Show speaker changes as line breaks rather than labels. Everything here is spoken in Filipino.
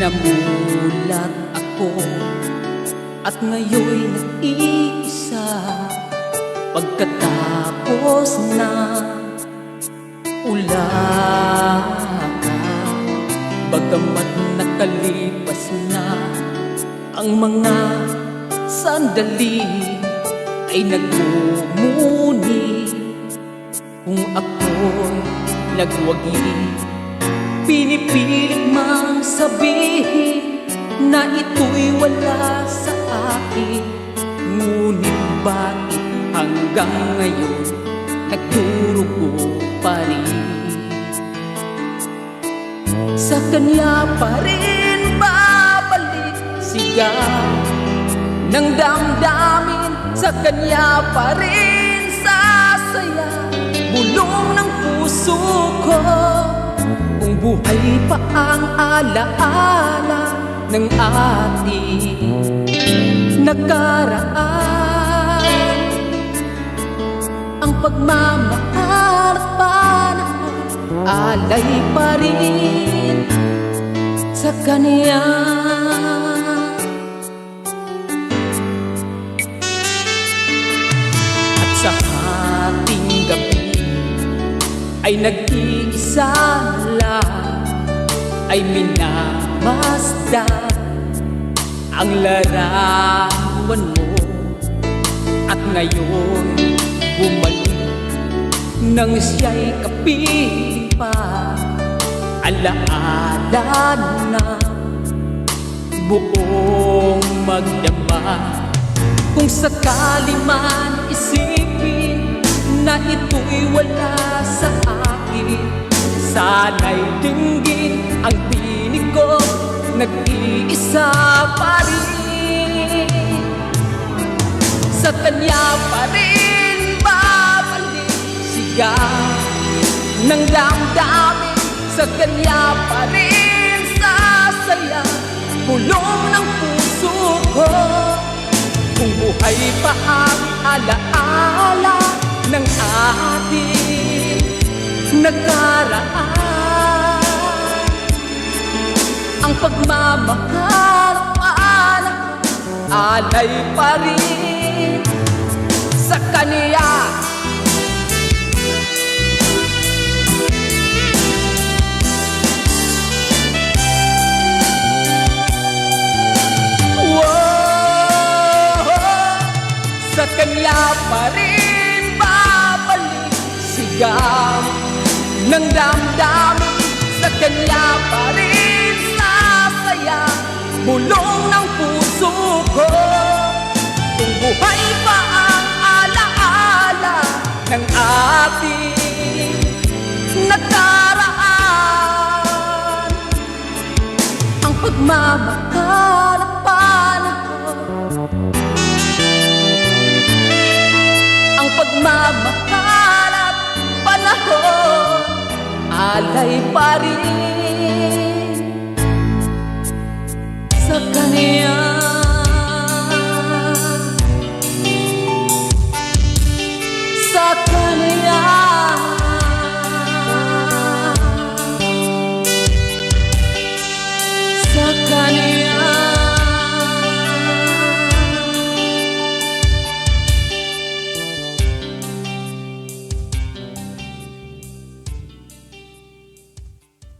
Namulat ako at ngayon'y nag-iisa. Pagkatapos na ulan, bagamat nakalipas na ang mga sandali, ay nagmumuni kung ako'y nagwagi. Pinipilit mang sabihin na ito'y wala sa akin, ngunit bakit hanggang ngayon nagdurugo pa rin? Sa kanya pa rin babalik sigaw ng damdamin, sa kanya pa rin sasaya bulong ng puso ko. Kung buhay pa ang alaala ng ating nakaraan, ang pagmamahal at panahon alay pa rin sa kanya. At sa ating gabi ay nag-iisa lang, ay minamasdan ang larawan mo. At ngayon bumalik nang siya'y kapiling pa, alaala na buong magdama. Kung sakali man isipin na ito'y wala sa akin, sana'y dinggin ang tinig ko, nag-iisa pa rin. Sa kanya pa rin babalik sigaw ng damdamin, sa kanya pa rin sasaya bulong ng puso ko. Kung buhay pa ang alaala ng ating nakaraan, ang pagmamahal alay pa rin sa kanya. Sa kanya pa rin babalik sigaw ng damdamin, sa kanya pa rin sasaya bulong ng puso ko. Kung buhay pa ang alaala ng ating nakaraan, ang pagmamahal at panahon, ang pagmamahal at panahon alay pa rin